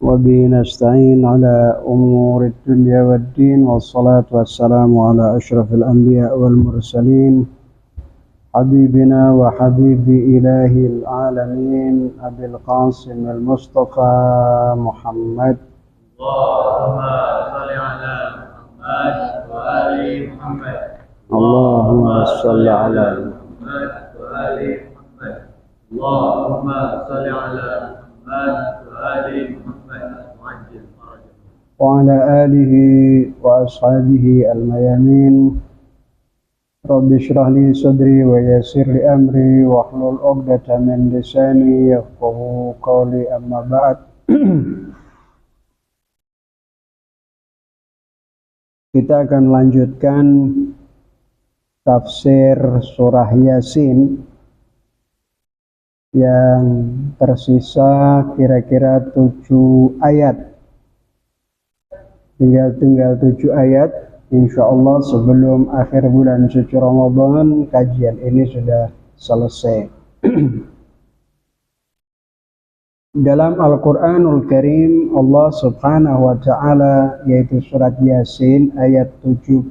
وبه نستعين على أمور الدنيا والدين والصلاة والسلام على أشرف الأنبياء والمرسلين حبيبنا وحبيب إله العالمين أبي القاسم المصطفى محمد اللهم صل على محمد وآل محمد اللهم صل على محمد وآل محمد اللهم صل على محمد وآل محمد وعجل فرجهم وعلى آله وأصحابه الميامين رب اشرح لي صدري ويسر لي أمري واحلل عقدة من لساني يفقهوا قولي أما بعد. Kita akan lanjutkan tafsir surah Yasin yang tersisa kira-kira 7 ayat. Tinggal 7 ayat. Insyaallah sebelum akhir bulan suci Ramadan kajian ini sudah selesai. Dalam Al-Quranul Karim Allah Subhanahu wa Ta'ala, yaitu surat Yasin ayat 77,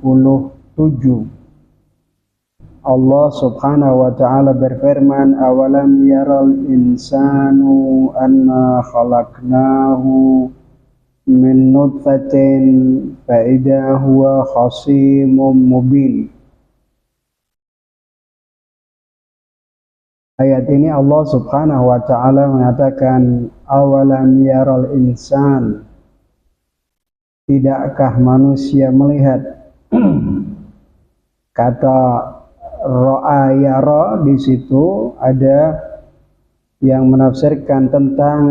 Allah Subhanahu wa Ta'ala berfirman, awalam yaral insanu anna khalaqnahu min nutfatin fa'idha huwa khasimun mubin. Ayat ini Allah Subhanahu wa Ta'ala mengatakan, awalam yaral insan, tidakkah manusia melihat? Kata ro'a yara di situ ada yang menafsirkan tentang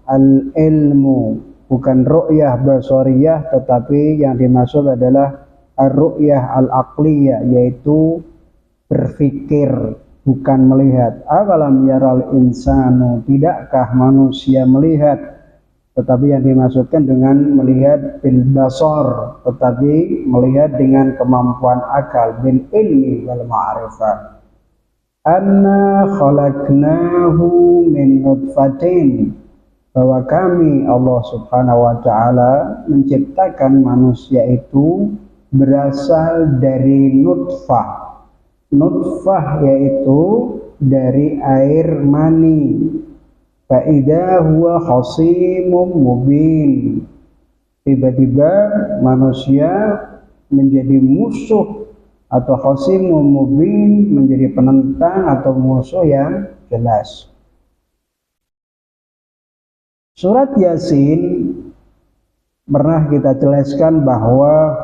al-ilmu, bukan ru'yah basariyah, tetapi yang dimaksud adalah ar-ru'yah al-aqliyah, yaitu berpikir, bukan melihat. Awalam yaral insanu, tidakkah manusia melihat? Tetapi yang dimaksudkan dengan melihat bil basar, tetapi melihat dengan kemampuan akal, bil ilmi wal ma'rifah. Anna khalaqnahu min nutfatin, bahwa kami Allah Subhanahu wa Ta'ala menciptakan manusia itu berasal dari nutfah. Nutfah yaitu dari air mani. Fa'idha huwa khasimun mubin, tiba-tiba manusia menjadi musuh, atau khasimun mubin menjadi penentang atau musuh yang jelas. Surat Yasin pernah kita jelaskan bahwa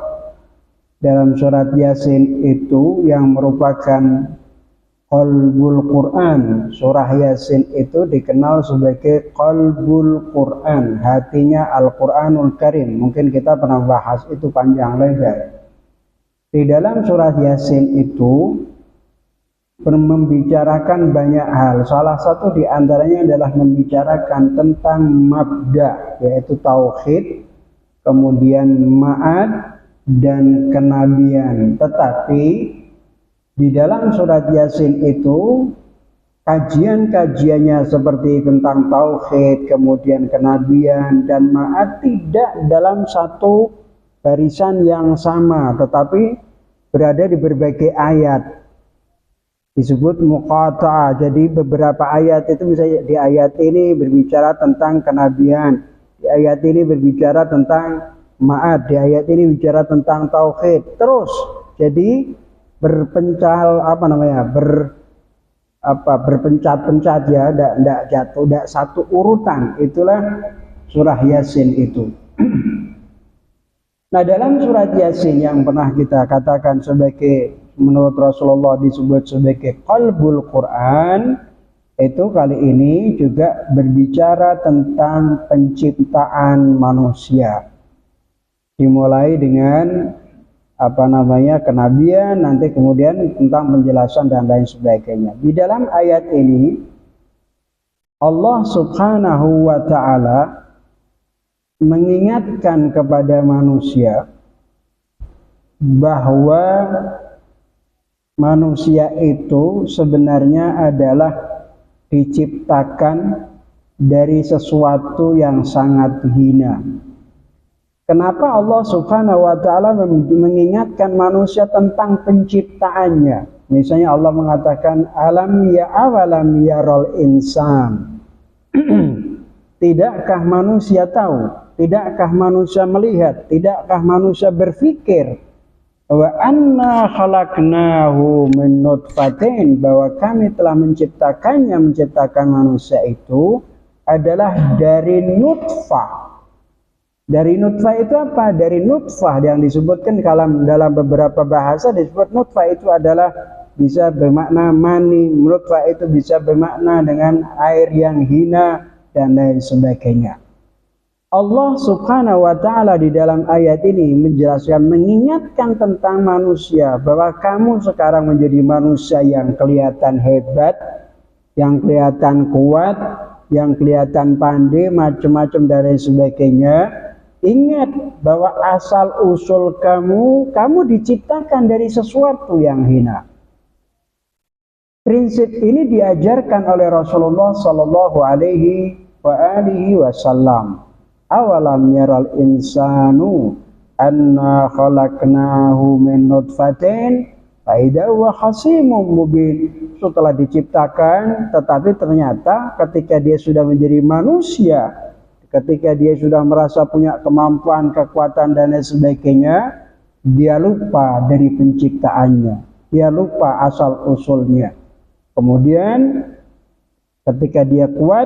dalam surat Yasin itu yang merupakan qalbul Quran, surah Yasin itu dikenal sebagai qalbul Quran, hatinya Al-Quranul Karim. Mungkin kita pernah bahas itu panjang lebar. Di dalam surat Yasin itu membicarakan banyak hal. Salah satu di antaranya adalah membicarakan tentang mabda, yaitu tauhid, kemudian ma'ad dan kenabian. Tetapi di dalam surat Yasin itu kajian-kajiannya seperti tentang tauhid, kemudian kenabian dan ma'ad tidak dalam satu barisan yang sama, tetapi berada di berbagai ayat. Disebut muqata'ah. Jadi beberapa ayat itu misalnya di ayat ini berbicara tentang kenabian, di ayat ini berbicara tentang ma'ad, di ayat ini bicara tentang tauhid. Terus jadi berpencal berpencat-pencat ya, tidak jatuh, tidak satu urutan. Itulah surah Yasin itu. Nah, dalam surat Yasin yang pernah kita katakan sebagai, menurut Rasulullah disebut sebagai qalbul Quran, itu kali ini juga berbicara tentang penciptaan manusia. Dimulai dengan kenabian, nanti kemudian tentang penjelasan dan lain sebagainya. Di dalam ayat ini Allah Subhanahu wa Ta'ala mengingatkan kepada manusia bahwa manusia itu sebenarnya adalah diciptakan dari sesuatu yang sangat hina. Kenapa Allah Subhanahu wa taala mengingatkan manusia tentang penciptaannya? Misalnya Allah mengatakan alam ya awalam yarol insan. Tidakkah manusia tahu? Tidakkah manusia melihat? Tidakkah manusia berpikir bahwa anna khalaqnahu min nutfatin, bahwa kami telah menciptakan manusia itu adalah dari nutfah. Dari nutfah itu apa? Dari nutfah yang disebutkan dalam beberapa bahasa disebut nutfah itu adalah bisa bermakna mani, nutfah itu bisa bermakna dengan air yang hina dan lain sebagainya. Allah Subhanahu wa taala di dalam ayat ini menjelaskan, mengingatkan tentang manusia bahwa kamu sekarang menjadi manusia yang kelihatan hebat, yang kelihatan kuat, yang kelihatan pandai, macam-macam dan lain sebagainya. Ingat bahwa asal usul kamu diciptakan dari sesuatu yang hina. Prinsip ini diajarkan oleh Rasulullah Sallallahu Alaihi Wasallam. Awalam yaral insanu anna khalaqnahu min nutfatin fa idza huwa khasimun mubin. Setelah diciptakan, tetapi ternyata ketika dia sudah menjadi manusia, ketika dia sudah merasa punya kemampuan, kekuatan dan lain sebagainya, dia lupa dari penciptaannya, dia lupa asal usulnya. Kemudian ketika dia kuat,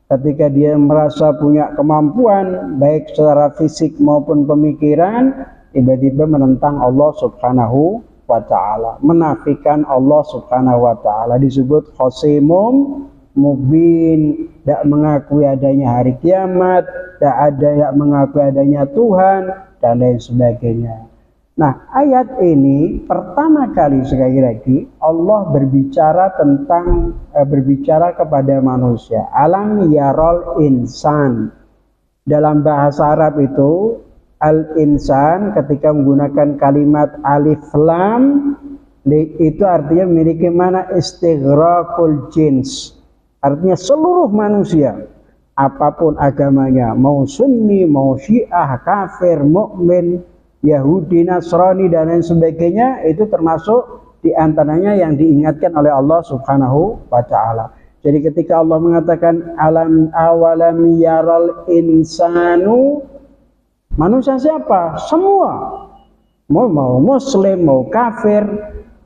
ketika dia merasa punya kemampuan baik secara fisik maupun pemikiran, tiba-tiba menentang Allah Subhanahu wa taala, menafikan Allah Subhanahu wa taala, disebut khosimum mubin, tidak mengakui adanya hari kiamat, tidak ada yang mengakui adanya Tuhan dan lain sebagainya. Nah, ayat ini pertama kali sekali lagi Allah berbicara kepada manusia. Alam yarol insan. Dalam bahasa Arab itu al-insan ketika menggunakan kalimat alif lam itu artinya memiliki mana istighraqul jins. Artinya seluruh manusia, apapun agamanya, mau Sunni, mau Syiah, kafir, mukmin, Yahudi, Nasrani dan lain sebagainya, itu termasuk diantaranya yang diingatkan oleh Allah Subhanahu wa taala. Jadi ketika Allah mengatakan alam awalam yaral insanu, manusia siapa? Semua. Mau muslim, mau kafir,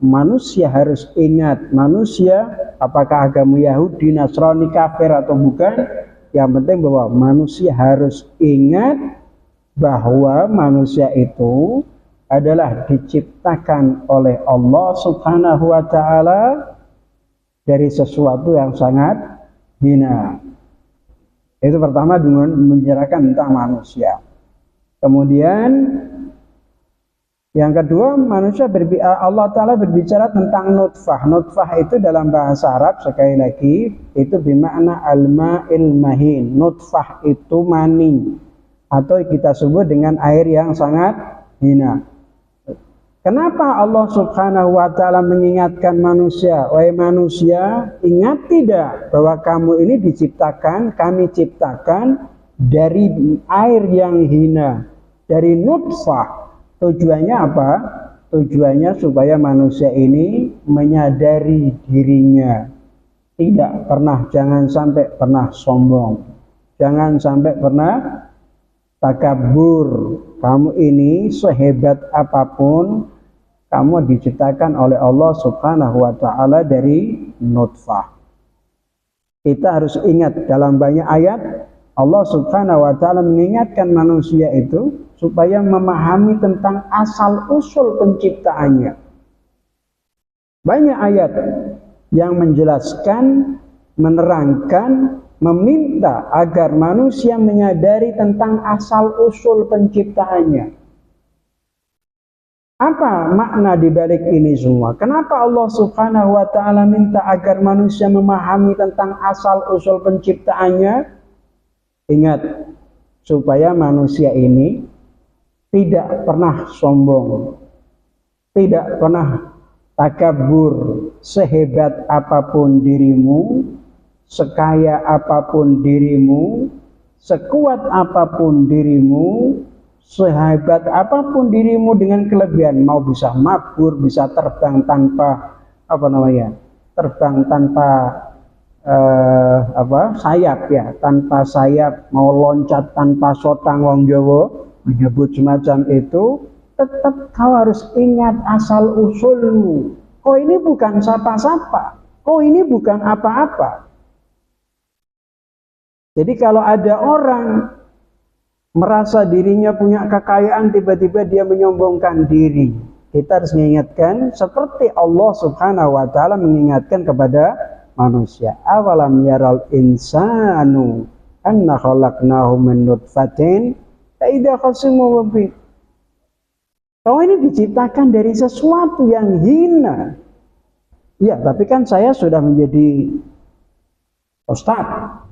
manusia harus ingat. Manusia apakah agama Yahudi, Nasrani, kafir atau bukan, yang penting bahwa manusia harus ingat bahwa manusia itu adalah diciptakan oleh Allah Subhanahu wa taala dari sesuatu yang sangat hina. Itu pertama dengan membicarakan tentang manusia. Kemudian yang kedua, Allah Ta'ala berbicara tentang nutfah. Nutfah itu dalam bahasa Arab sekali lagi itu bermakna al-ma'il mahin. Nutfah itu mani, atau kita sebut dengan air yang sangat hina. Kenapa Allah Subhanahu wa taala mengingatkan manusia? Wahai manusia, ingat tidak bahwa kamu ini kami ciptakan dari air yang hina, dari nutfah. Tujuannya apa? Tujuannya supaya manusia ini menyadari dirinya. Jangan sampai pernah sombong. Jangan sampai pernah takabur. Kamu ini sehebat apapun, kamu diciptakan oleh Allah Subhanahu wa taala dari nutfah. Kita harus ingat dalam banyak ayat Allah Subhanahu wa taala mengingatkan manusia itu supaya memahami tentang asal usul penciptaannya. Banyak ayat yang menjelaskan, menerangkan, meminta agar manusia menyadari tentang asal usul penciptaannya. Apa makna di balik ini semua? Kenapa Allah Subhanahu wa taala minta agar manusia memahami tentang asal usul penciptaannya? Ingat, supaya manusia ini tidak pernah sombong, tidak pernah takabur. Sehebat apapun dirimu, sekaya apapun dirimu, sekuat apapun dirimu, sehebat apapun dirimu dengan kelebihan, mau bisa mabur, bisa terbang tanpa terbang tanpa sayap ya, tanpa sayap, mau loncat tanpa sotang, wong Jawa menyebut semacam itu, tetap kau harus ingat asal usulmu. Kau ini bukan siapa-siapa, kau ini bukan apa-apa. Jadi kalau ada orang merasa dirinya punya kekayaan, tiba-tiba dia menyombongkan diri, kita harus mengingatkan seperti Allah Subhanahu wa taala mengingatkan kepada manusia. Awalam yaral insanu anna khalaqnahu min nutfatin fa idza khasimun mubin. Kau ini diciptakan dari sesuatu yang hina. Ya, tapi kan saya sudah menjadi ustadz.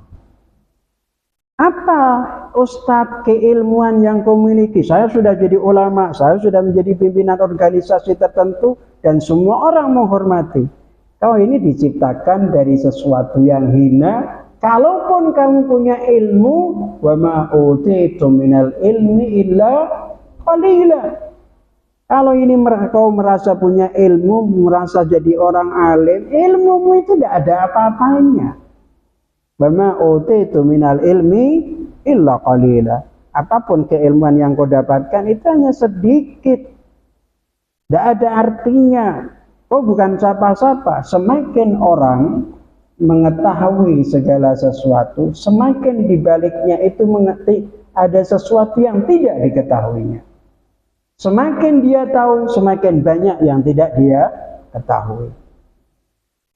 Apa ustadz keilmuan yang kau miliki? Saya sudah jadi ulama, saya sudah menjadi pimpinan organisasi tertentu dan semua orang menghormati. Kau ini diciptakan dari sesuatu yang hina. Kalaupun kamu punya ilmu, wa ma utitum minal ilmi illa qalila. Kalau ini kau merasa punya ilmu, merasa jadi orang alim, ilmumu itu tidak ada apa-apanya. Wa ma utitum minal ilmi illa qalila. Apapun keilmuan yang kau dapatkan itu hanya sedikit. Tidak ada artinya. Kau bukan siapa-siapa. Semakin orang mengetahui segala sesuatu, semakin dibaliknya itu mengerti ada sesuatu yang tidak diketahuinya. Semakin dia tahu, semakin banyak yang tidak dia ketahui.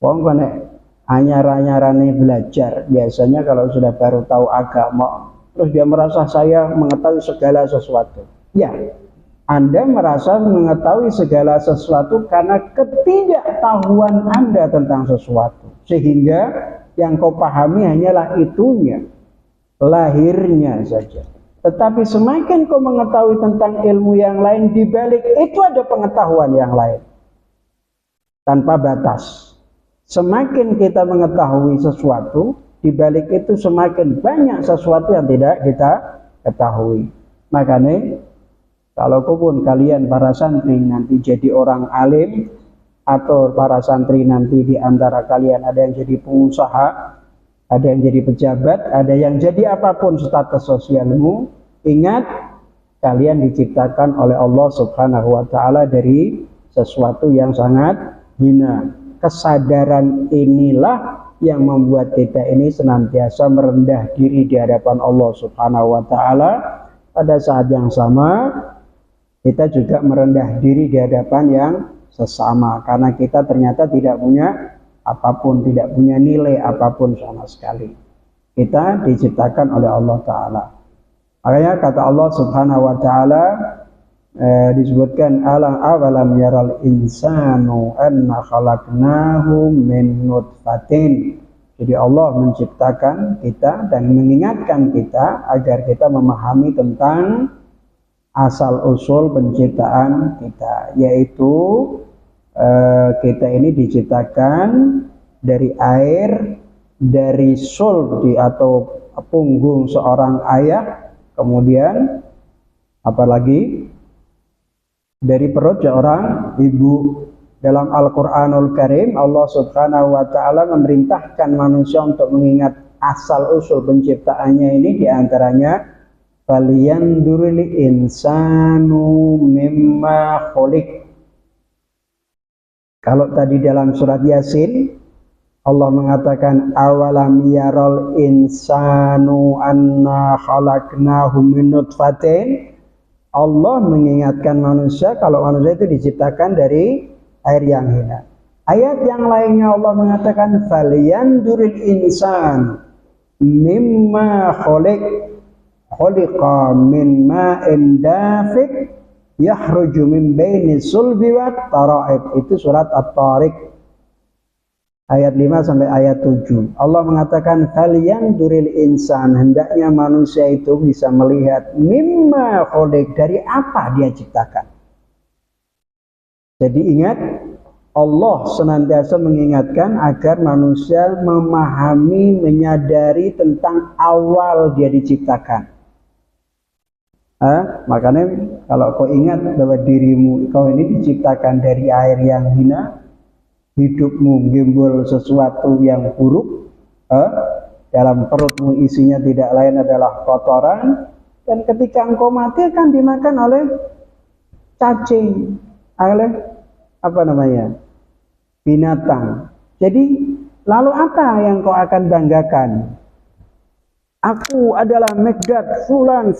Wong konek anyar-anyarane belajar, biasanya kalau sudah baru tahu agama, terus dia merasa saya mengetahui segala sesuatu. Ya, Anda merasa mengetahui segala sesuatu karena ketidaktahuan Anda tentang sesuatu. Sehingga yang kau pahami hanyalah itunya, lahirnya saja. Tetapi semakin kau mengetahui tentang ilmu yang lain, di balik itu ada pengetahuan yang lain. Tanpa batas. Semakin kita mengetahui sesuatu, di balik itu semakin banyak sesuatu yang tidak kita ketahui. Makanya, kalau pun kalian para santri nanti jadi orang alim, atau para santri nanti di antara kalian ada yang jadi pengusaha, ada yang jadi pejabat, ada yang jadi apapun status sosialmu, ingat kalian diciptakan oleh Allah Subhanahu wa taala dari sesuatu yang sangat hina. Kesadaran inilah yang membuat kita ini senantiasa merendah diri di hadapan Allah Subhanahu wa taala. Pada saat yang sama kita juga merendah diri di hadapan yang sesama, karena kita ternyata tidak punya apapun, tidak punya nilai apapun sama sekali. Kita diciptakan oleh Allah Ta'ala. Makanya kata Allah Subhanahu wa Ta'ala, disebutkan awalam yaral insanu anna khalaqnahu min nutfatin. Jadi Allah menciptakan kita dan mengingatkan kita agar kita memahami tentang asal usul penciptaan kita, yaitu kita ini diciptakan dari air, dari sulbi atau punggung seorang ayah, kemudian apalagi dari perut seorang ibu. Dalam Al-Quranul Karim, Allah Subhanahu wa Ta'ala memerintahkan manusia untuk mengingat asal usul penciptaannya ini, diantaranya falyanzuril insanu mimma khuliq. Kalau tadi dalam surat Yasin Allah mengatakan awalam yaral insanu anna khalaqnahu min nutfatin, Allah mengingatkan manusia kalau manusia itu diciptakan dari air yang hina. Ayat yang lainnya Allah mengatakan falyanzuril insan mimma khuliq, khuliqa min ma'in dafiq yakhruju min baini sulbi wat tara'ib. Itu surat At-Tariq ayat 5 sampai ayat 7. Allah mengatakan falyanzuril insan, hendaknya manusia itu bisa melihat mimma khuliq, dari apa dia ciptakan. Jadi ingat, Allah senantiasa mengingatkan agar manusia memahami, menyadari tentang awal dia diciptakan. Makanya kalau kau ingat bahwa dirimu kau ini diciptakan dari air yang hina, hidupmu gembul sesuatu yang buruk, dalam perutmu isinya tidak lain adalah kotoran, dan ketika engkau mati akan dimakan oleh cacing, oleh binatang. Jadi lalu apa yang kau akan banggakan? Aku adalah Mikdad fulan.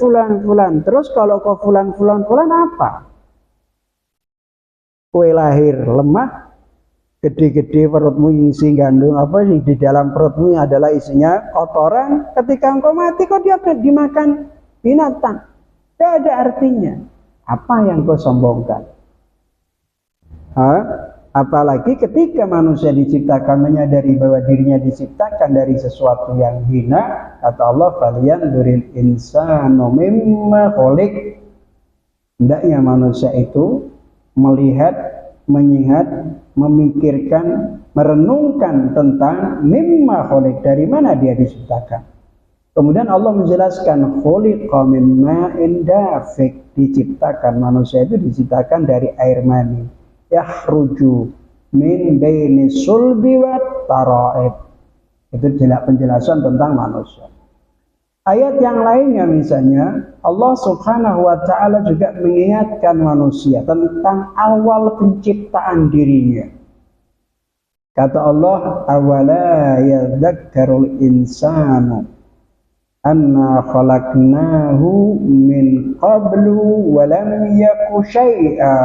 Terus kalau kau fulan apa? Kue lahir lemah, gede-gede perutmu isi gandum, di dalam perutmu adalah isinya kotoran. Ketika engkau mati kok dia dimakan binatang. Tidak ada artinya. Apa yang kau sombongkan? Apalagi ketika manusia diciptakan menyadari bahwa dirinya diciptakan dari sesuatu yang hina, kata Allah, "Falyanzuril insanu mimma khuliq." Hendaknya manusia itu melihat, mengingat, memikirkan, merenungkan tentang mimma khuliq, dari mana dia diciptakan. Kemudian Allah menjelaskan khuliqa min ma'in dafiq, diciptakan manusia itu diciptakan dari air mani, yakhruju min baini sulbi wat tara'ib. Itu penjelasan tentang manusia. Ayat yang lainnya misalnya Allah Subhanahu wa taala juga mengingatkan manusia tentang awal penciptaan dirinya. Kata Allah, "Awala yadhakkarul insanu anna khalaqnahu min qablu wa lam yaku syai'a."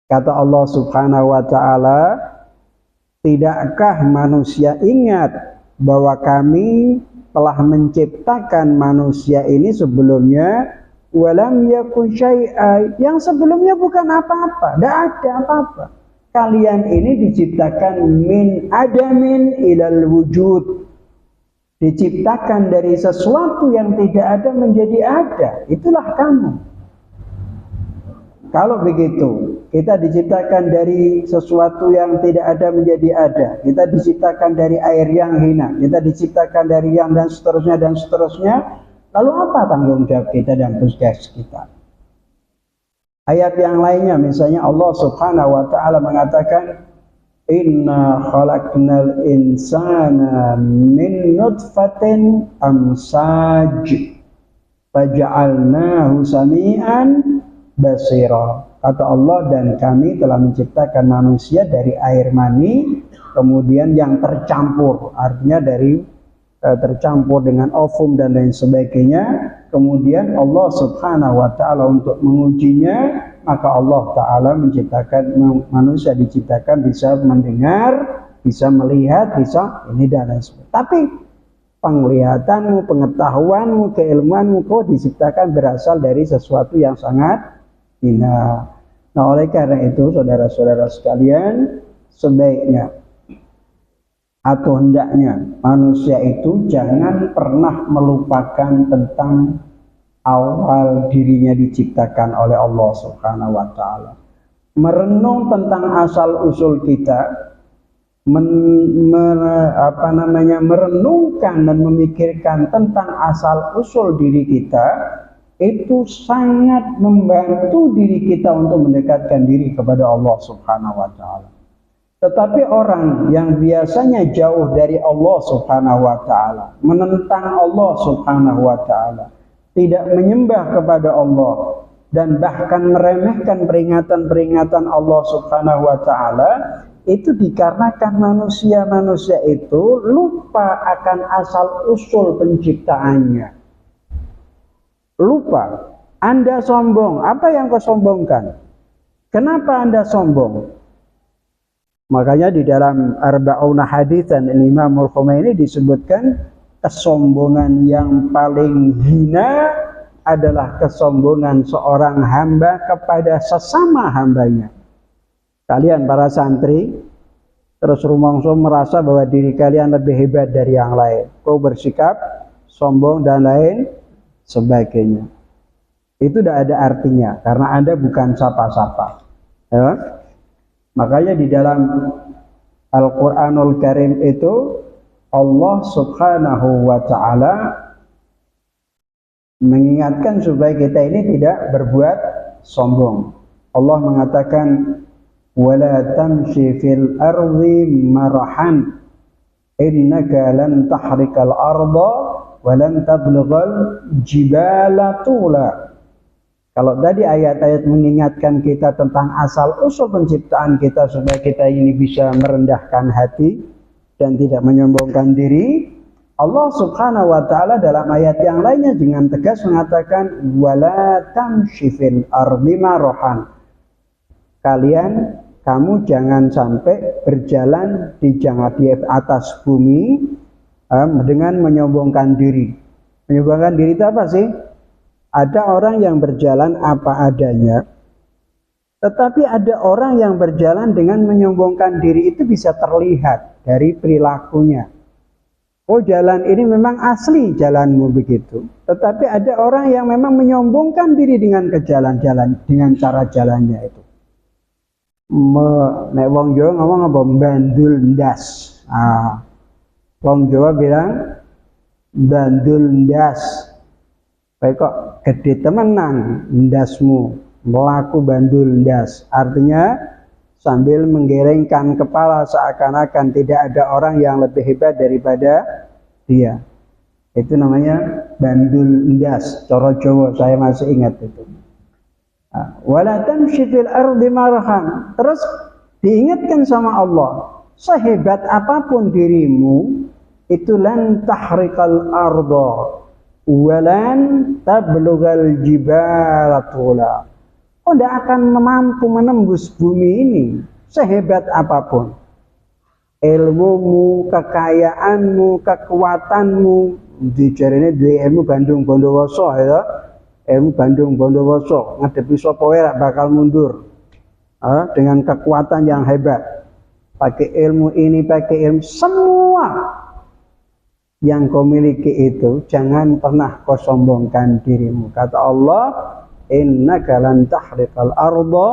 Kata Allah Subhanahu wa taala, tidakkah manusia ingat bahwa kami telah menciptakan manusia ini sebelumnya, walam yakun syai'a, yang sebelumnya bukan apa-apa, tidak ada apa-apa. Kalian ini diciptakan min adamin ilal wujud, diciptakan dari sesuatu yang tidak ada menjadi ada. Itulah kamu. Kalau begitu, kita diciptakan dari sesuatu yang tidak ada menjadi ada. Kita diciptakan dari air yang hina. Kita diciptakan dari yang dan seterusnya. Lalu apa tanggung jawab kita dan tugas kita? Ayat yang lainnya misalnya Allah Subhanahu wa taala mengatakan, "Inna khalaqnal insana min nutfatin amsaj faja'alnahu sami'an basira." Kata Allah, dan kami telah menciptakan manusia dari air mani, kemudian yang tercampur, artinya dari tercampur dengan ovum dan lain sebagainya. Kemudian Allah Subhanahu wa taala untuk mengujinya, maka Allah taala menciptakan manusia, diciptakan bisa mendengar, bisa melihat, bisa ini dan lain sebagainya. Tapi penglihatanmu, pengetahuanmu, keilmuanmu kok diciptakan berasal dari sesuatu yang sangat hina. Nah, oleh karena itu saudara-saudara sekalian, sebaiknya atau hendaknya manusia itu jangan pernah melupakan tentang awal dirinya diciptakan oleh Allah Subhanahu wa taala. Merenung tentang asal usul kita, merenungkan dan memikirkan tentang asal usul diri kita, itu sangat membantu diri kita untuk mendekatkan diri kepada Allah Subhanahu wa taala. Tetapi orang yang biasanya jauh dari Allah Subhanahu wa taala, menentang Allah Subhanahu wa taala, tidak menyembah kepada Allah, dan bahkan meremehkan peringatan-peringatan Allah Subhanahu wa taala, itu dikarenakan manusia-manusia itu lupa akan asal usul penciptaannya. Lupa. Anda sombong. Apa yang kau sombongkan? Kenapa Anda sombong? Makanya di dalam Arba'una Haditsan Imam Al-Khomeini disebutkan kesombongan yang paling hina adalah kesombongan seorang hamba kepada sesama hambanya. Kalian para santri terus rumongso merasa bahwa diri kalian lebih hebat dari yang lain. Kau bersikap sombong dan lain sebagainya. Itu tidak ada artinya karena Anda bukan sapa-sapa. Ya? Makanya di dalam Al-Quranul Karim itu Allah Subhanahu wa Ta'ala mengingatkan supaya kita ini tidak berbuat sombong. Allah mengatakan wala tamshi fil ardi marahan innaka lan tahrikal arda wa lan tablughal jibala tula. Kalau tadi ayat-ayat mengingatkan kita tentang asal-usul penciptaan kita supaya kita ini bisa merendahkan hati dan tidak menyombongkan diri, Allah Subhanahu wa Ta'ala dalam ayat yang lainnya dengan tegas mengatakan wala tamshi fil ardi marahan. Kamu jangan sampai berjalan di atas bumi dengan menyombongkan diri. Menyombongkan diri itu apa sih? Ada orang yang berjalan apa adanya, tetapi ada orang yang berjalan dengan menyombongkan diri, itu bisa terlihat dari perilakunya. Oh, jalan ini memang asli jalanmu begitu, tetapi ada orang yang memang menyombongkan diri dengan jalan dengan cara jalannya itu. Nek wong Jawa ngomong apa? Bandul ndas. Wong Jawa bilang bandul ndas. Baik kok gede temenan ndasmu, melaku bandul ndas. Artinya sambil menggelengkan kepala seakan-akan tidak ada orang yang lebih hebat daripada dia. Itu namanya bandul ndas. Cara Jawa saya masih ingat itu. Wala tamshi fil ardi marahan. Terus diingatkan sama Allah, sehebat apapun dirimu itu lan tahrikal arda walan tablughal jibala tula. Kau tidak akan mampu menembus bumi ini sehebat apapun. Ilmumu, kekayaanmu, kekuatanmu, dijarine duwe ilmu Bandung Bondowoso ya. Ilmu Bandung Bondowoso ngadepi sapa wae bakal mundur. Dengan kekuatan yang hebat. Pakai ilmu ini, pakai ilmu semua yang kau miliki itu, jangan pernah kau sombongkan dirimu. Kata Allah, innaka lan tahrikal arda,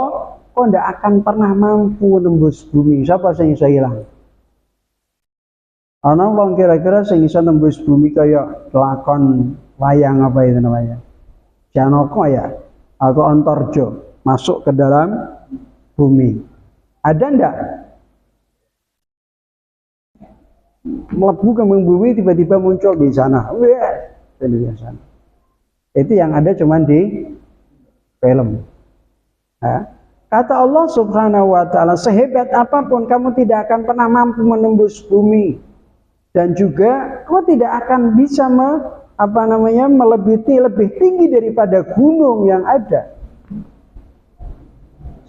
kau tidak akan pernah mampu nembus bumi. Siapa yang bisa hilang? Ana wong kira-kira sing iso nembus bumi kaya lakon wayang apa itu namanya? Janaka ya atau Antarjo masuk ke dalam bumi. Ada ndak? Melebu ke bumi tiba-tiba muncul di sana. Di sana. Itu yang ada cuman di film. Kata Allah Subhanahu wa Ta'ala, sehebat apapun kamu tidak akan pernah mampu menembus bumi, dan juga kamu tidak akan bisa melebihi lebih tinggi daripada gunung yang ada.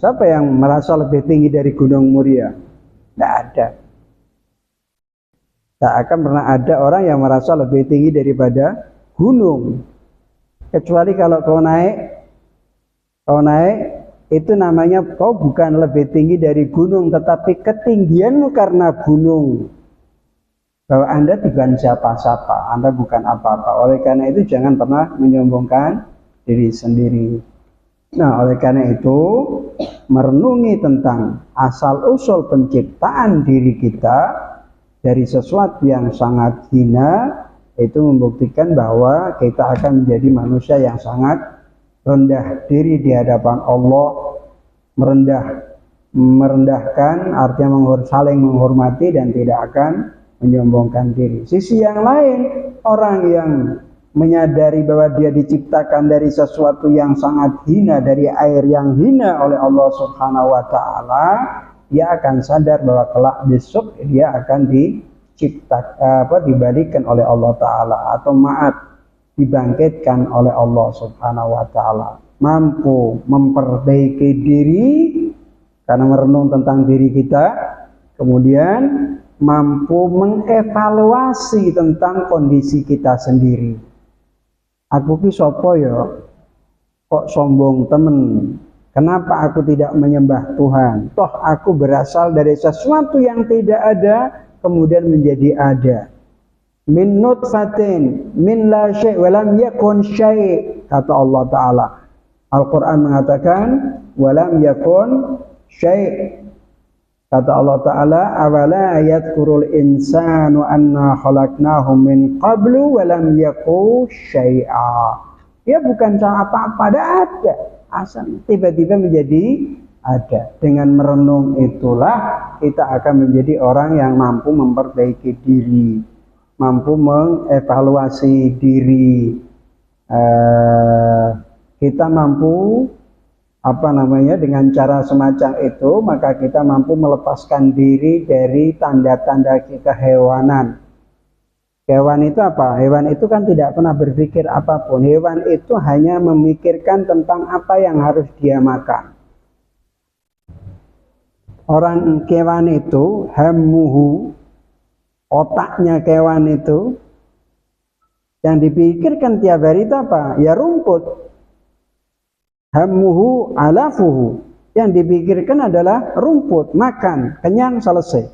Siapa yang merasa lebih tinggi dari Gunung Muria? Tidak ada. Tak akan pernah ada orang yang merasa lebih tinggi daripada gunung. Kecuali kalau kau naik itu namanya kau bukan lebih tinggi dari gunung, tetapi ketinggianmu karena gunung. Bahwa Anda bukan siapa-siapa, Anda bukan apa-apa. Oleh karena itu jangan pernah menyombongkan diri sendiri. Nah, oleh karena itu merenungi tentang asal-usul penciptaan diri kita dari sesuatu yang sangat hina, itu membuktikan bahwa kita akan menjadi manusia yang sangat rendah diri di hadapan Allah. Merendahkan artinya saling menghormati dan tidak akan menyombongkan diri. Sisi yang lain, orang yang menyadari bahwa dia diciptakan dari sesuatu yang sangat hina, dari air yang hina oleh Allah Subhanahu wa Ta'ala, dia akan sadar bahwa kelak besok dia akan dibalikan oleh Allah Ta'ala, atau dibangkitkan oleh Allah Subhanahu wa Ta'ala. Mampu memperbaiki diri karena merenung tentang diri kita, kemudian mampu mengevaluasi tentang kondisi kita sendiri. Aku ki sapa ya? Kok sombong temen? Kenapa aku tidak menyembah Tuhan? Toh aku berasal dari sesuatu yang tidak ada, kemudian menjadi ada. Min nutfatin, min la syai' wa lam yakun syai', kata Allah Ta'ala. Al-Quran mengatakan, wa lam yakun syai'. Kata Allah Ta'ala, awala yadhkurul insanu anna khalaqnahu min qablu walam yaku syai'a. Ya bukan salah apa-apa, ada. Asal tiba-tiba menjadi ada. Dengan merenung itulah kita akan menjadi orang yang mampu memperbaiki diri, mampu mengevaluasi diri. Kita mampu dengan cara semacam itu, maka kita mampu melepaskan diri dari tanda-tanda kehewanan. Hewan itu apa? Hewan itu kan tidak pernah berpikir apapun. Hewan itu hanya memikirkan tentang apa yang harus dia makan. Orang kewan itu, hammuhu, otaknya kewan itu, yang dipikirkan tiap hari itu apa? Ya rumput. Hammuhu alafuhu, yang dipikirkan adalah rumput, makan, kenyang, selesai.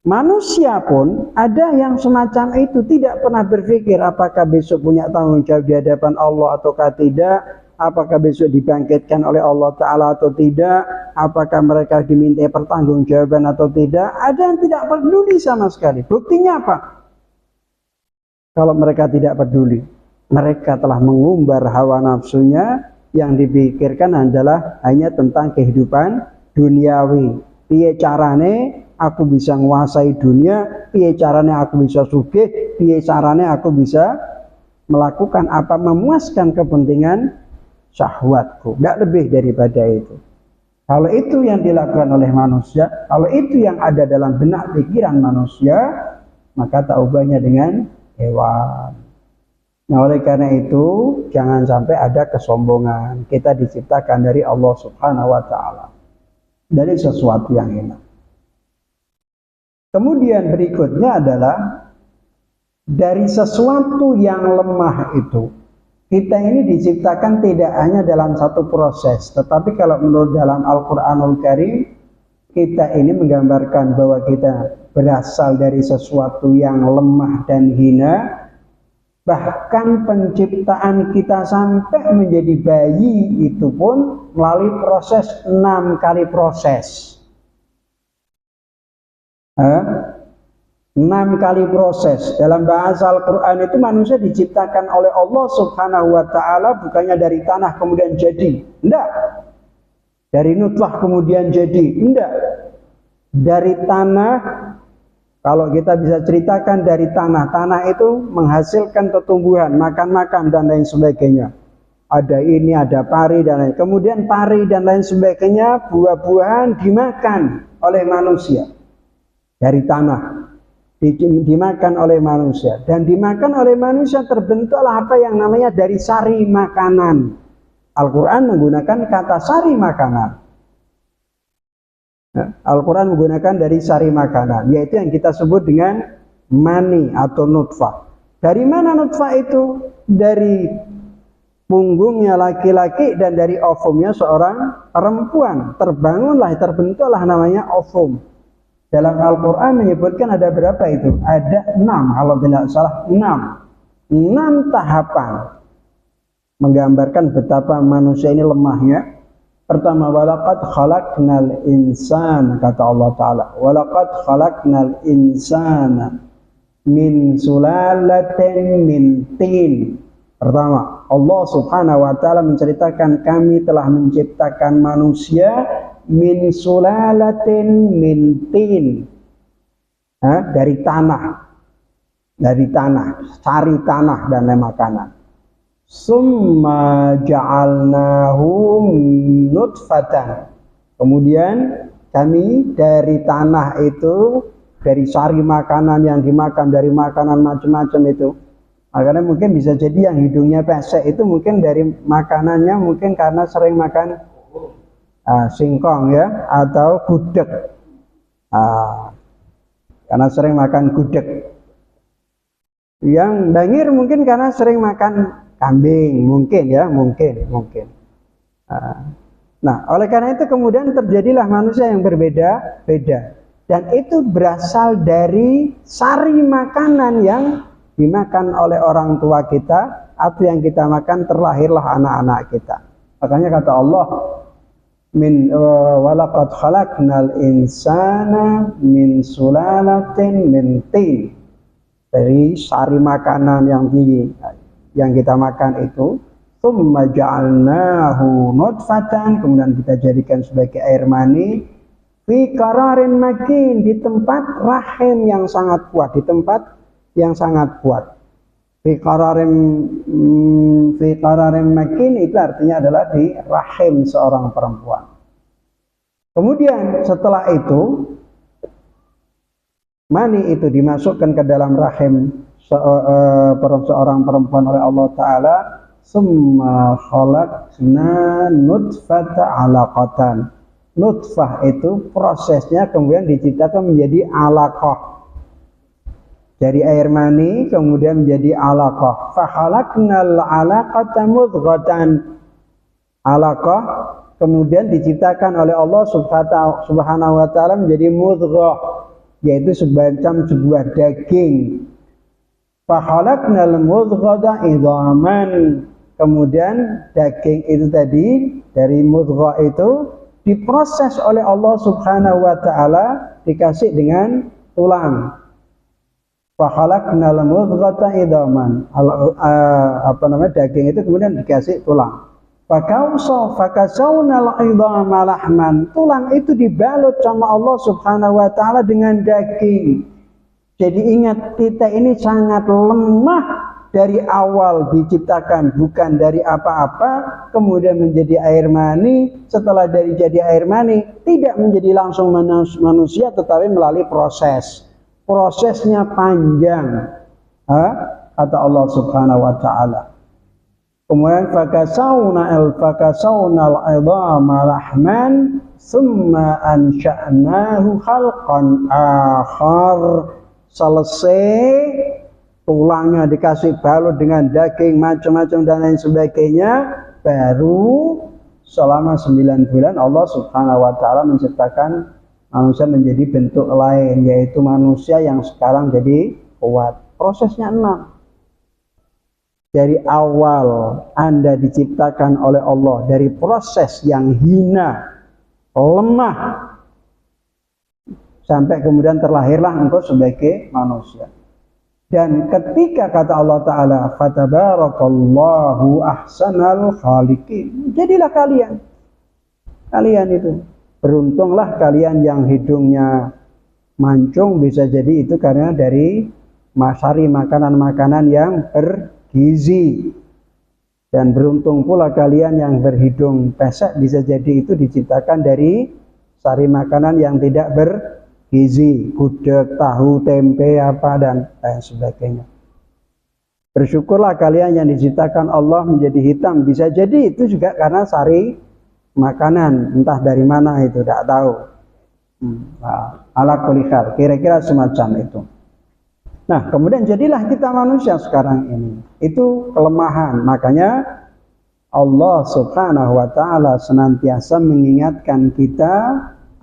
Manusia pun ada yang semacam itu, tidak pernah berpikir apakah besok punya tanggung jawab di hadapan Allah ataukah tidak, apakah besok dibangkitkan oleh Allah Ta'ala atau tidak, apakah mereka diminta pertanggungjawaban atau tidak. Ada yang tidak peduli sama sekali. Buktinya apa? Kalau mereka tidak peduli, mereka telah mengumbar hawa nafsunya. Yang dipikirkan adalah hanya tentang kehidupan duniawi. Piye carane aku bisa menguasai dunia, piye carane aku bisa sugih, piye carane aku bisa melakukan apa, memuaskan kepentingan syahwatku. Tidak lebih daripada itu. Kalau itu yang dilakukan oleh manusia, kalau itu yang ada dalam benak pikiran manusia, maka tak ubahnya dengan hewan. Nah, oleh karena itu jangan sampai ada kesombongan. Kita diciptakan dari Allah Subhanahu wa Ta'ala, dari sesuatu yang enak. Kemudian berikutnya adalah dari sesuatu yang lemah itu, kita ini diciptakan tidak hanya dalam satu proses, tetapi kalau menurut dalam Al-Quranul Karim, kita ini menggambarkan bahwa kita berasal dari sesuatu yang lemah dan hina. Bahkan penciptaan kita sampai menjadi bayi itu pun melalui proses 6 kali proses. 6 kali proses. Dalam bahasa Al-Quran itu manusia diciptakan oleh Allah Subhanahu wa Ta'ala bukannya dari tanah kemudian jadi. Tidak. Dari nutfah kemudian jadi. Tidak. Dari tanah. Kalau kita bisa ceritakan dari tanah itu menghasilkan pertumbuhan, makan-makan dan lain sebagainya. Ada ini, ada pari dan lain. Kemudian pari dan lain sebagainya, buah-buahan dimakan oleh manusia. Dari tanah. Dimakan oleh manusia. Dan dimakan oleh manusia terbentuklah apa yang namanya dari sari makanan. Al-Quran menggunakan kata sari makanan. Al-Quran menggunakan dari sari makanan, yaitu yang kita sebut dengan mani atau nutfah. Dari mana nutfah itu? Dari punggungnya laki-laki dan dari ovumnya seorang perempuan. Terbentuklah namanya ovum. Dalam Al-Quran menyebutkan ada berapa itu? Ada 6, kalau tidak salah 6 tahapan. Menggambarkan betapa manusia ini lemahnya. Pertama, walaqad khalaqnal insana, kata Allah Ta'ala. Walaqad khalaqnal insana min sulalatin min tin. Pertama, Allah Subhanahu wa Ta'ala menceritakan kami telah menciptakan manusia min sulalatin min tin. Dari tanah. Cari tanah dan makanan. Summa ja'alnahu nutfatan. Kemudian kami dari tanah itu, dari sari makanan yang dimakan, dari makanan macam-macam itu. Makanya mungkin bisa jadi yang hidungnya pesek itu mungkin dari makanannya, mungkin karena sering makan singkong ya, atau gudeg. Karena sering makan gudeg. Yang bangir mungkin karena sering makan kambing, mungkin. Nah, oleh karena itu kemudian terjadilah manusia yang berbeda-beda. Dan itu berasal dari sari makanan yang dimakan oleh orang tua kita, atau yang kita makan terlahirlah anak-anak kita. Makanya kata Allah, walaqad khalaqnal insana min sulalatin min tin. Dari sari makanan yang kita makan itu, tsumma ja'alnahu nutfatan, kemudian kita jadikan sebagai air mani, fi qararin makin, di tempat rahim yang sangat kuat, di tempat yang sangat kuat. Fi qararin makin itu artinya adalah di rahim seorang perempuan. Kemudian setelah itu mani itu dimasukkan ke dalam rahim seorang perempuan oleh Allah Ta'ala. Summa khalaqna nutfata alaqatan. Nutfah itu prosesnya kemudian diciptakan menjadi alaqah. Dari air mani kemudian menjadi alaqah. Fa khalaqnal alaqata mudghatan. Alaqah kemudian diciptakan oleh Allah Subhanahu wa Ta'ala menjadi mudghah, yaitu semacam sebuah daging. Fa khalaqnal mudghata idhaman. Kemudian daging itu tadi dari mudghah itu diproses oleh Allah Subhanahu wa Ta'ala, dikasih dengan tulang. Fa khalaqnal mudghata idhaman. Daging itu kemudian dikasih tulang. Fakasawnal idhama lahman. Tulang itu dibalut sama Allah Subhanahu wa Ta'ala dengan daging. Jadi ingat, kita ini sangat lemah. Dari awal diciptakan bukan dari apa-apa, kemudian menjadi air mani, setelah jadi air mani tidak menjadi langsung manusia, tetapi melalui prosesnya panjang, kata Allah Subhanahu wa Ta'ala. Kemudian fakasawnal idhama lahman thumma ansha'nahu khalqan akhar. Selesai tulangnya dikasih balut dengan daging macam-macam dan lain sebagainya, baru selama 9 bulan Allah Subhanahu wa Ta'ala menciptakan manusia menjadi bentuk lain, yaitu manusia yang sekarang jadi kuat. Prosesnya 6. Dari awal Anda diciptakan oleh Allah dari proses yang hina, lemah, sampai kemudian terlahirlah engkau sebagai manusia. Dan ketika kata Allah Ta'ala, fatabarakallahu ahsanal khaliqin, jadilah kalian itu, beruntunglah kalian yang hidungnya mancung, bisa jadi itu karena dari sari makanan-makanan yang bergizi. Dan beruntung pula kalian yang berhidung pesek, bisa jadi itu diciptakan dari sari makanan yang tidak bergizi, gudeg, tahu, tempe, dan lain sebagainya. Bersyukurlah kalian yang diciptakan Allah menjadi hitam, bisa jadi itu juga karena sari makanan, entah dari mana itu, tidak tahu. Ala kulli hal, kira-kira semacam itu. Nah, kemudian jadilah kita manusia sekarang ini. Itu kelemahan. Makanya Allah Subhanahu wa Ta'ala senantiasa mengingatkan kita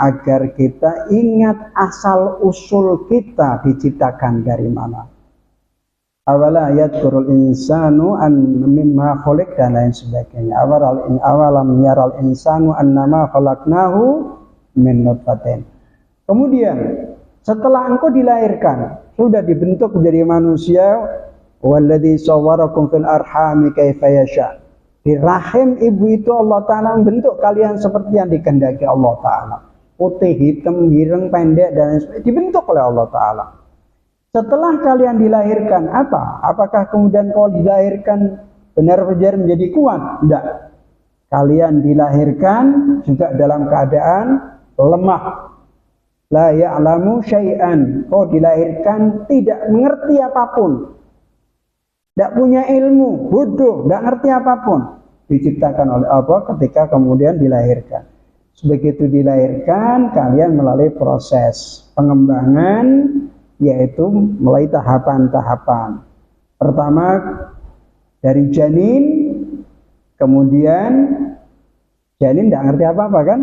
agar kita ingat asal usul kita diciptakan dari mana. Awala yadkurul insanu an mimma khuliq dan lain sebagainya. Awalam yaral insanu annama khalaqnahu min nutfatin. Kemudian setelah engkau dilahirkan, sudah dibentuk menjadi manusia, walladzi sawwarakum fil arhami kaifa yasha. Di rahim ibu itu Allah Ta'ala membentuk kalian seperti yang dikehendaki Allah Ta'ala. Putih, hitam, ireng, pendek, dan sebagainya dibentuk oleh Allah Ta'ala. Setelah kalian dilahirkan, apa? Apakah kemudian kau dilahirkan benar-benar menjadi kuat? Tidak. Kalian dilahirkan juga dalam keadaan lemah. La ya'lamu syai'an. Kau dilahirkan tidak mengerti apapun. Tidak punya ilmu, bodoh, tidak ngerti apapun. Diciptakan oleh Allah ketika kemudian dilahirkan. Begitu dilahirkan, kalian melalui proses pengembangan, yaitu melalui tahapan-tahapan. Pertama dari janin, kemudian janin tidak ngerti apa-apa kan?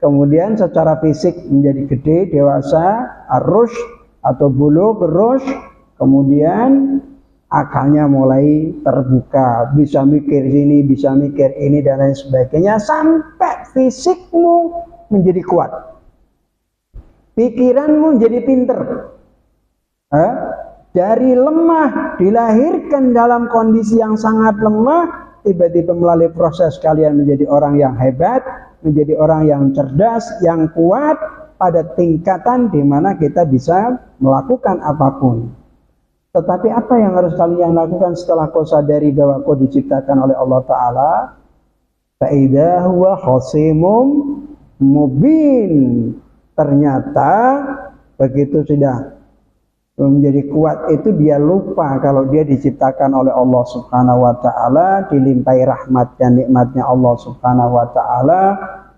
Kemudian secara fisik menjadi gede, dewasa, arrush atau bulugh, rush, kemudian akalnya mulai terbuka, bisa mikir sini, bisa mikir ini dan lain sebagainya, sampai fisikmu menjadi kuat, pikiranmu jadi pinter. Dari lemah dilahirkan dalam kondisi yang sangat lemah, tiba-tiba melalui proses kalian menjadi orang yang hebat, menjadi orang yang cerdas, yang kuat pada tingkatan di mana kita bisa melakukan apapun. Tetapi apa yang harus kalian lakukan setelah kau sadari bahwa kau diciptakan oleh Allah Ta'ala? Fa'idha huwa khosimum mubin. Ternyata begitu sudah menjadi kuat itu, dia lupa kalau dia diciptakan oleh Allah Subhanahu wa Ta'ala, dilimpahi rahmat dan nikmatnya Allah Subhanahu wa Ta'ala,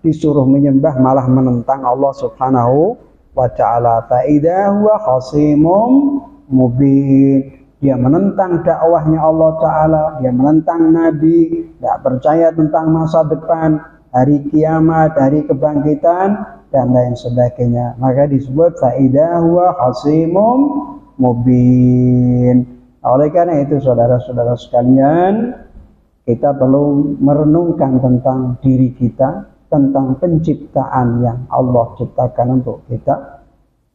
disuruh menyembah malah menentang Allah Subhanahu wa Ta'ala. Fa'idha huwa khosimum mubin. Dia menentang dakwahnya Allah Ta'ala, dia menentang Nabi, tidak percaya tentang masa depan, hari kiamat, hari kebangkitan dan lain sebagainya. Maka disebut fa'idha huwa khosimum mubin. Oleh karena itu saudara-saudara sekalian, kita perlu merenungkan tentang diri kita, tentang penciptaan yang Allah ciptakan untuk kita.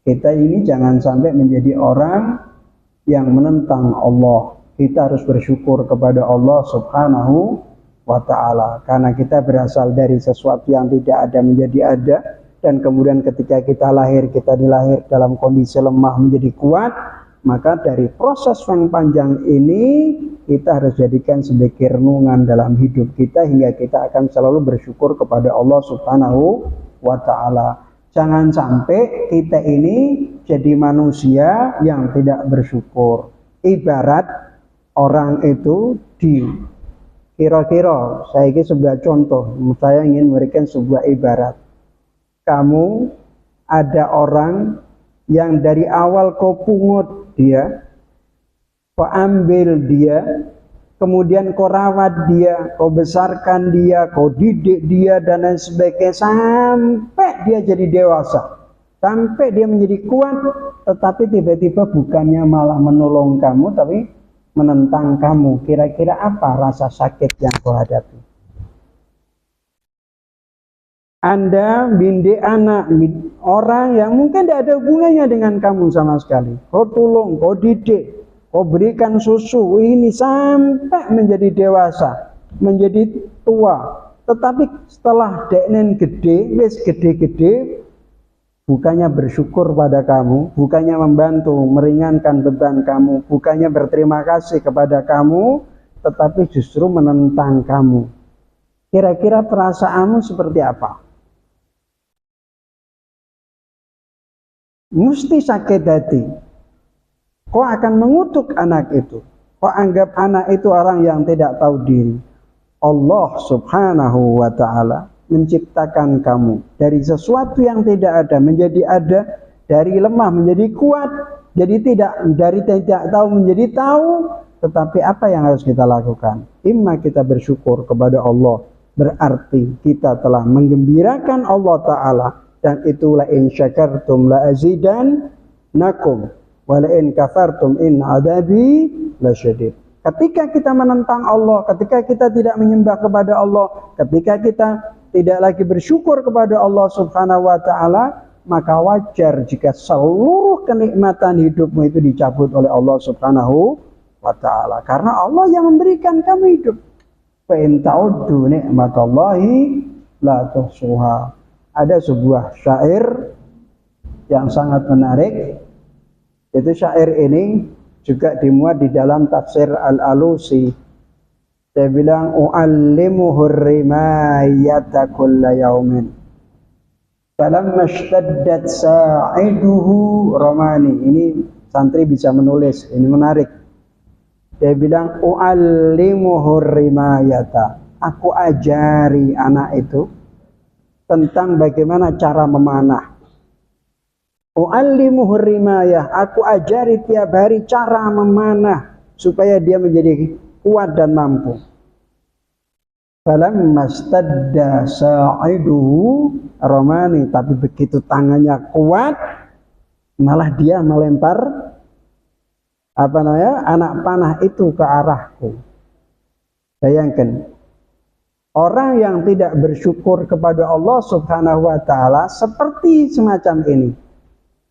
Kita ini jangan sampai menjadi orang yang menentang Allah. Kita harus bersyukur kepada Allah Subhanahu wa Ta'ala, karena kita berasal dari sesuatu yang tidak ada menjadi ada. Dan kemudian ketika kita lahir, kita dilahir dalam kondisi lemah menjadi kuat. Maka dari proses yang panjang ini kita harus jadikan sebagai renungan dalam hidup kita, hingga kita akan selalu bersyukur kepada Allah Subhanahu wa Ta'ala. Jangan sampai kita ini jadi manusia yang tidak bersyukur. Ibarat orang itu kira-kira, saya ini sebuah contoh, saya ingin memberikan sebuah ibarat. Kamu ada orang yang dari awal kau pungut dia, kau ambil dia, kemudian kau rawat dia, kau besarkan dia, kau didik dia dan lain sebagainya, sampai dia jadi dewasa, sampai dia menjadi kuat. Tetapi tiba-tiba bukannya malah menolong kamu, tapi menentang kamu. Kira-kira apa rasa sakit yang kau hadapi? Anda bindik anak orang yang mungkin tidak ada hubungannya dengan kamu sama sekali. Kau tolong, kau didik, kau berikan susu ini sampai menjadi dewasa, menjadi tua. Tetapi setelah deknen gede, wis gede-gede, bukannya bersyukur pada kamu, bukannya membantu meringankan beban kamu, bukannya berterima kasih kepada kamu, tetapi justru menentang kamu. Kira-kira perasaanmu seperti apa? Mesti sakit hati. Kau akan mengutuk anak itu. Kau anggap anak itu orang yang tidak tahu diri. Allah Subhanahu wa Ta'ala menciptakan kamu dari sesuatu yang tidak ada menjadi ada, dari lemah menjadi kuat, dari tidak tahu menjadi tahu. Tetapi apa yang harus kita lakukan? Imma kita bersyukur kepada Allah, berarti kita telah menggembirakan Allah Ta'ala. Dan itulah in syakartum la azidannakum wa la in kafartum in adabi lasyadid. Ketika kita menentang Allah, ketika kita tidak menyembah kepada Allah, ketika kita tidak lagi bersyukur kepada Allah Subhanahu wa Ta'ala, maka wajar jika seluruh kenikmatan hidupmu itu dicabut oleh Allah Subhanahu wa Ta'ala, karena Allah yang memberikan kamu hidup. Fa in ta'uddu ni'matallahi la tuhsuha. Ada sebuah syair yang sangat menarik. Itu syair ini juga dimuat di dalam tafsir Al-Alusi. Saya bilang u'allimuhur rimayata kulla yaumin falamma ishtaddat sa'iduhu ramani. Ini santri bisa menulis, ini menarik. Dia bilang u'allimuhur rimayata, aku ajari anak itu tentang bagaimana cara memanah. U'allimuhur rimayah, aku ajari tiap hari cara memanah supaya dia menjadi kuat dan mampu. Falamma stadda sa'iduhu ramani, tapi begitu tangannya kuat malah dia melempar anak panah itu ke arahku. Bayangkan, orang yang tidak bersyukur kepada Allah Subhanahu wa taala seperti semacam ini.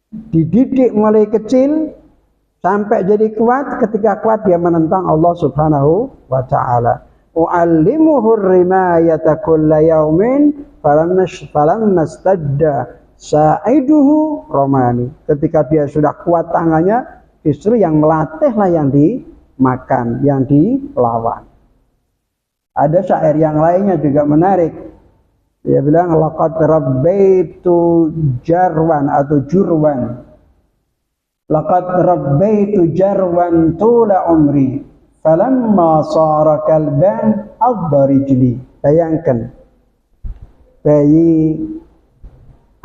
Dididik mulai kecil sampai jadi kuat, ketika kuat dia menentang Allah Subhanahu wa taala. U'allimuhu rimayata kulla yaumin falamma istadda sa'iduhu romani. Ketika dia sudah kuat tangannya, justru yang melatihlah yang dimakan, yang dilawan. Ada syair yang lainnya juga menarik. Dia bilang laqad rabbaitu jarwan atau jurwan. Laqad rabbaitu jarwan tula umri falamma sara kalban addarijli. Bayangkan, bayi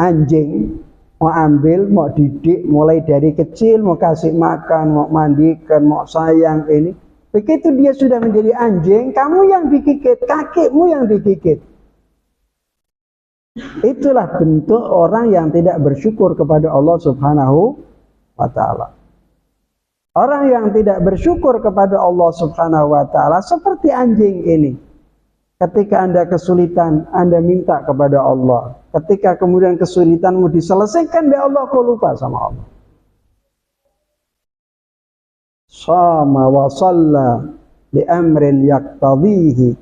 anjing mau ambil, mau didik mulai dari kecil, mau kasih makan, mau mandikan, mau sayang ini. Begitu dia sudah menjadi anjing, kamu yang digigit, kakekmu yang digigit. Itulah bentuk orang yang tidak bersyukur kepada Allah Subhanahu wa taala. Orang yang tidak bersyukur kepada Allah Subhanahu wa taala seperti anjing ini. Ketika Anda kesulitan, Anda minta kepada Allah. Ketika kemudian kesulitanmu diselesaikan oleh Allah, kau lupa sama Allah. Shama wa shalla li amrin yaqtadhihi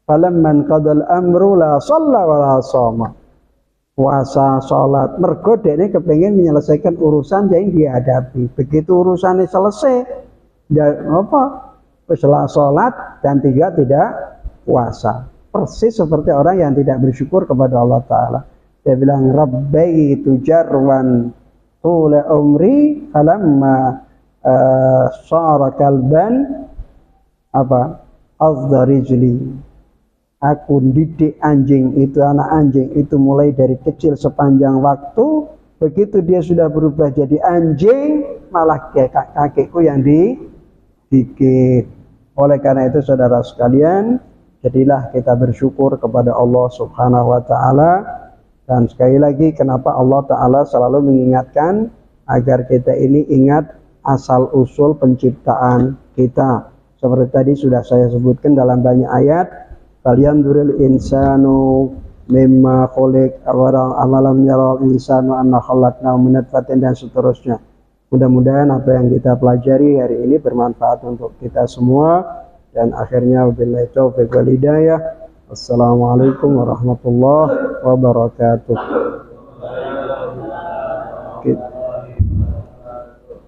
falamman qadal amru la shalla wa la shama. Puasa, salat, mergo dene kepengin menyelesaikan urusan yang dihadapi. Begitu urusannya selesai, dia apa? Setelah salat dan tidak puasa. Persis seperti orang yang tidak bersyukur kepada Allah taala. Dia bilang rabbaitu jarwan tula umri falamma syara kalban azdarijli. Aku didik anjing itu, anak anjing itu mulai dari kecil sepanjang waktu. Begitu dia sudah berubah jadi anjing, malah kakekku yang digigit. Oleh karena itu saudara sekalian, jadilah kita bersyukur kepada Allah Subhanahu wa taala. Dan sekali lagi, kenapa Allah taala selalu mengingatkan agar kita ini ingat asal usul penciptaan kita. Seperti tadi sudah saya sebutkan dalam banyak ayat, kalian duril insanu mimma khuliq awalam yaral insanu anna khalaqnahu min nutfatin dan seterusnya. Mudah-mudahan apa yang kita pelajari hari ini bermanfaat untuk kita semua, dan akhirnya wabillahi taufiq wal hidayah. Assalamualaikum warahmatullahi wabarakatuh.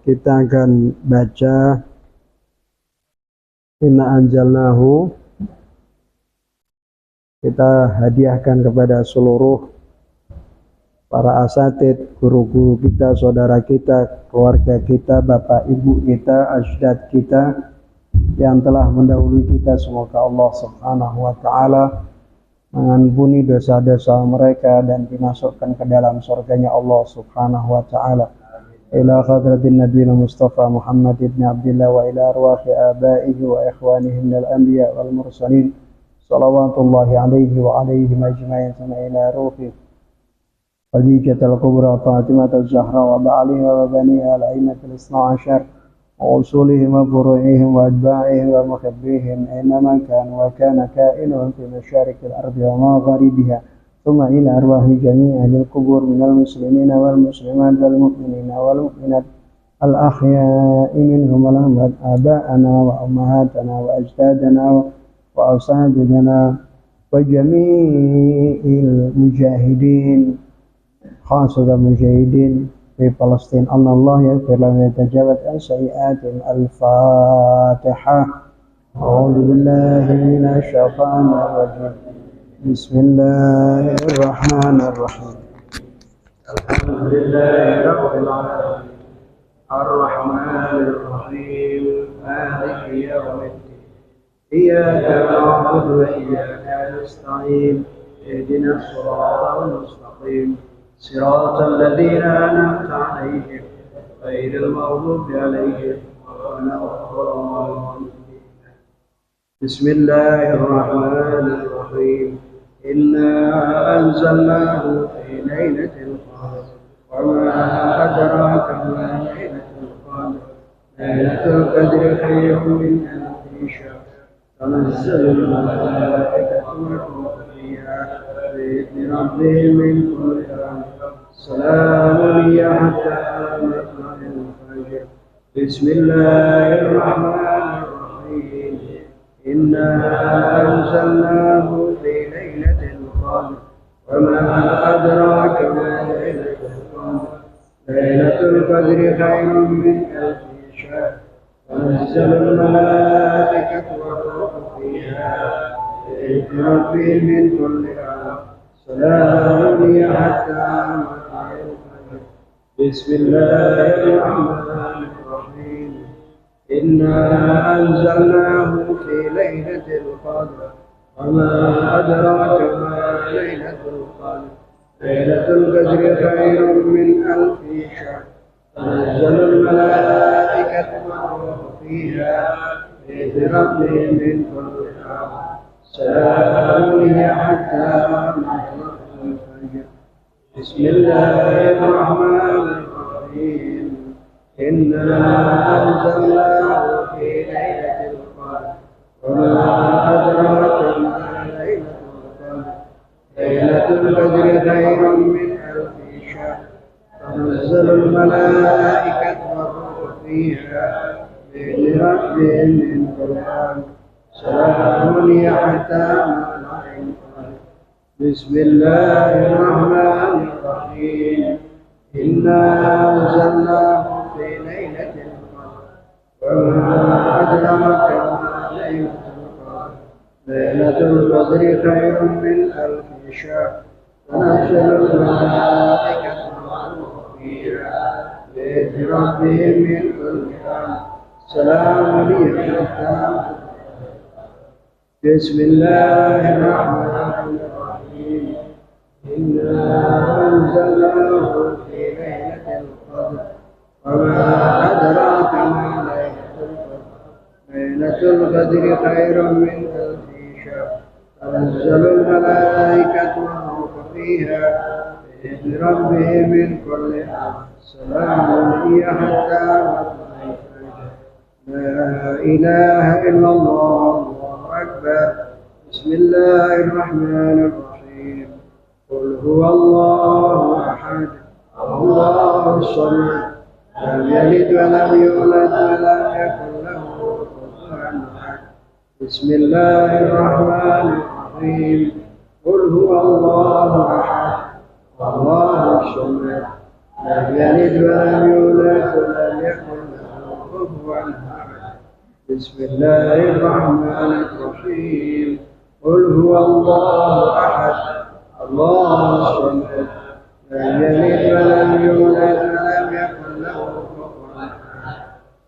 Kita akan baca inna anjalnahu. Kita hadiahkan kepada seluruh para asatid, guru-guru kita, saudara kita, keluarga kita, bapak ibu kita, ajdad kita yang telah mendahului kita. Semoga Allah Subhanahu wa taala mengampuni dosa-dosa mereka dan dimasukkan ke dalam surganya Allah Subhanahu wa taala. Ila hadratin nabiyil mustafa Muhammad ibn Abdullah wa ila arwahi abaihi wa ikhwanihi minal anbiya wal mursalin salawatullahi alaihi wa alaihim ajma'in. Sama ila ruhi Khadijatul Kubra Fatimah Az-Zahra wa ba'aliha wa baniha al-a'immatul isna ashar wa usulihim wa furu'ihim wa adba'ihim wa muhibbihim inama kan wa kana ka'inuhum fi masyarikil ardi wa magharibiha. ثم إلى أرواح جميع أهل القبور من المسلمين والمسلمات والمؤمنين والمؤمنات الأحياء منهم والأموات آباءنا وأمهاتنا وأجدادنا وأساتذتنا وجميع المجاهدين خاصة المجاهدين في فلسطين أن الله يغفر لهم ويتجاوز عن سيئاتهم. الفاتحة. أعوذ بالله من الشيطان الرجيم. بسم الله الرحمن الرحيم. الحمد لله رب العالمين الرحمن الرحيم مالك يوم الدين إياك نعبد وإياك نستعين اهدنا الصراط المستقيم صراط الذين أنعمت عليهم غير المغضوب عليهم ولا الضالين. بسم الله الرحمن الرحيم. إنا أنزلناه في ليلة القدر وما أدراك ما ليلة القدر ليلة القدر خير من ألف شهر تنزل الملائكة والروح فيها بإذن ربهم من كل أمر سلام هي حتى مطلع الفجر بسم الله الرحمن الرحيم إنا أنزلناه في ليلة القدر وما أدراك ما ليلة القدر ليلة القدر خير من ألف شهر تنزل الملائكة والروح فيها بإذن ربهم من كل أمر سلام هي حتى مطلع الفجر بسم الله الرحمن الرحيم إنا أنزلناه في ليلة القدر وما أدراك ما ليلة القدر ليلة القدر خير من ألف شهر تنزل الملائكة والروح فيها بإذن ربهم من كل أمر سلام هي حتى مطلع الفجر بسم الله الرحمن الرحيم إنا أنزلناه في ليلة القدر وما أدراك ما ليلة القدر ليلة القدر خير من ألف شهر تنزل الملائكة والروح فيها بإذن ربهم من كل أمر سلام هي حتى مطلع الفجر بسم الله الرحمن الرحيم إنا أنزلناه في ليلة القدر وما أدراك ما ليلة القدر ليلة القدر خير من ألف شهر تنزل الملائكة والروح فيها بإذن ربهم من كل أمر سلام هي حتى بسم الله الرحمن الرحيم إنا أنزلناه في ليلة القدر وما أدراك ما ليلة القدر ليلة القدر خير من ألف شهر تنزل الملائكة والروح فيها بإذن ربهم من كل أمر سلام هي حتى مطلع الفجر لا إله إلا الله الله أكبر بسم الله الرحمن الرحيم قل هو الله أحد الله الصمد لم يلد ولم يولد ولم يكن له كفوا أحد بسم الله الرحمن الرحيم قل هو الله أحد الله الصمد لم يلد ولم يولد ولم يكن له كفوا أحد بسم الله الرحمن الرحيم قل هو الله أحد الله الصمد لم يلد ولم يولد ولم يكن له كفوا أحد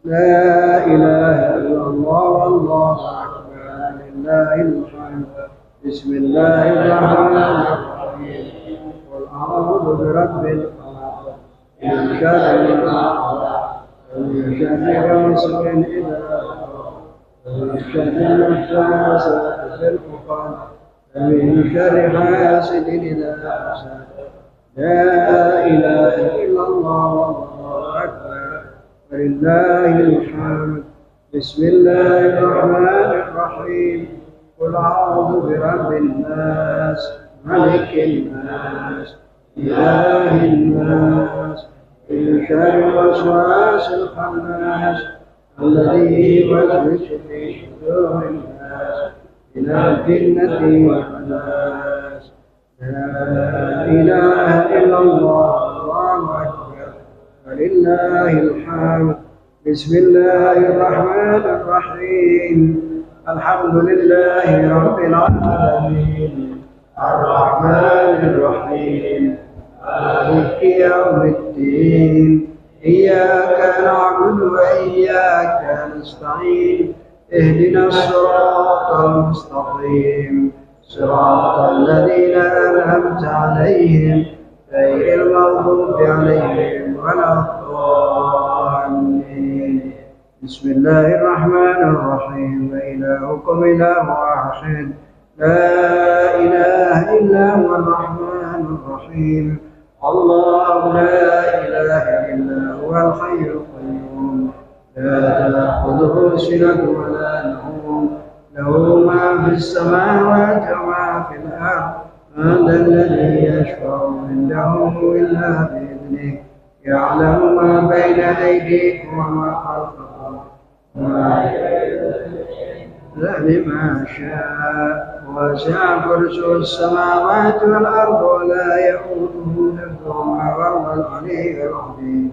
لا إله إلا الله والله أكبر لله الحمد بسم الله الرحمن الرحيم قل أعوذ برب الفلق من شر ما خلق ومن شر غاسق إذا وقب ومن شر النفاثات في العقد ومن شر حاسد إذا حسد لا إله إلا الله والله أكبر ولله الحمد بسم الله الرحمن الرحيم قل أعوذ برب الناس ملك الناس إله الناس من شر الوسواس الخناس الذي يوسوس في صدور الناس من الجنة والناس لا إله إلا الله الله أكبر ولله الحمد بسم الله الرحمن الرحيم الحمد لله رب العالمين الرحمن الرحيم مالك يوم الدين إياك نعبد وإياك نستعين اهدنا الصراط المستقيم صراط الذين أنعمت عليهم غير المغضوب عليهم ولا الضالين بسم الله الرحمن الرحيم وإلهكم إله واحد لا إله إلا هو الرحمن الرحيم الله لا إله إلا هو الحي القيوم لا تأخذه سنة ولا نوم له ما في السماوات وما في الأرض من ذا الذي يشفع عنده إلا بإذنه يعلم ما بين أيديكم وما خلفكم وما لما شاء وسع كرسي السماوات والأرض ولا يؤوده حفظهما وهو العلي العظيم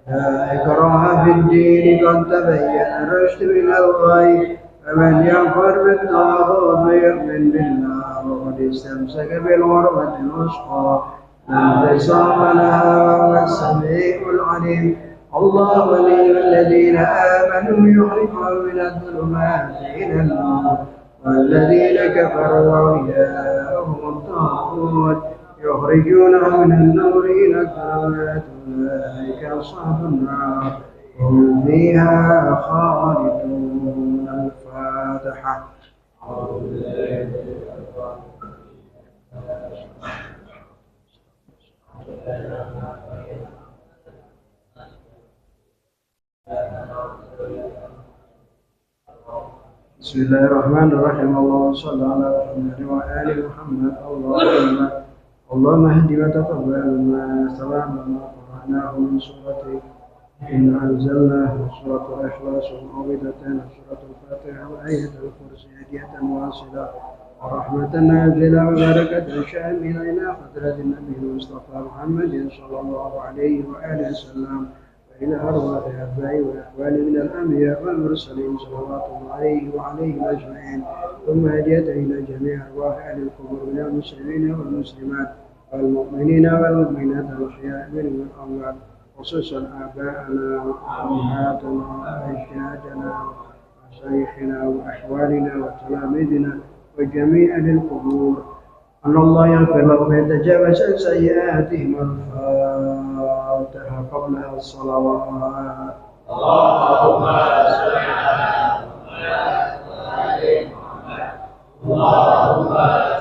لا إكراه في الدين قد تبين الرشد من الغي فمن يكفر بالطاغوت ويؤمن بالله وقد استمسك بالعروة الوثقى لا انفصام لها وهو السميع العليم الله ولي الذين آمنوا يخرجهم من الظلمات إلى النور والذين كفروا أولياءهم الطاغوت يخرجونهم من النور إلى الظلمات أولئك أصحاب النار هم فيها خالدون. الفاتحة. بسم الله الرحمن الرحيم اللهم صل على محمد وآل محمد اللهم اهد وتقبل ما استمعنا ما قرأناه من سورة إن أنزلناه سورة الإخلاص ومعوذتين سورة الفاتحة وآية الكرسي هدية واصلة ورحمة نازلة وبركة شاملة إلى حضرة النبي المصطفى محمد صلى الله عليه وآله وسلم وإلى أرواح آبائي وإخواني من الأنبياء والمرسلين صلوات الله عليه وعليهم أجمعين ثم هدية إلى جميع أرواح أهل القبور من المسلمين والمسلمات والمؤمنين والمؤمنات الأحياء منهم والأموات خصوصا آباءنا وأمهاتنا وأجدادنا وشيخنا وأحوالنا وتلاميذنا وجميع أهل القبور أن الله يغفر لهم ويتجاوز عن سيئاتهم. الفاتحة قبلها الصلوات. اللهم صل على محمد وآل محمد اللهم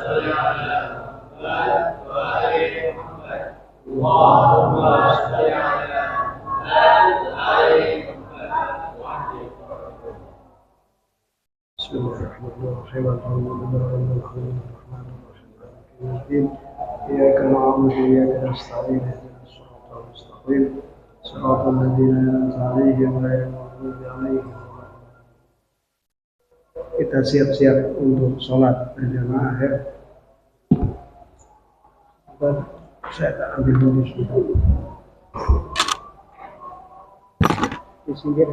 صل على محمد وآل محمد اللهم صل على محمد وآل محمد. بسم الله الرحمن الرحيم الحمد لله رب العالمين الرحمن الرحيم مالك يوم الدين إياك نعبد وإياك نستعين اهدنا الصراط المستقيم صراط الذين أنعمت عليهم غير المغضوب عليهم. Kita siap-siap untuk sholat berjamaah ya. Saya tak ambil dulu sudah. Di sini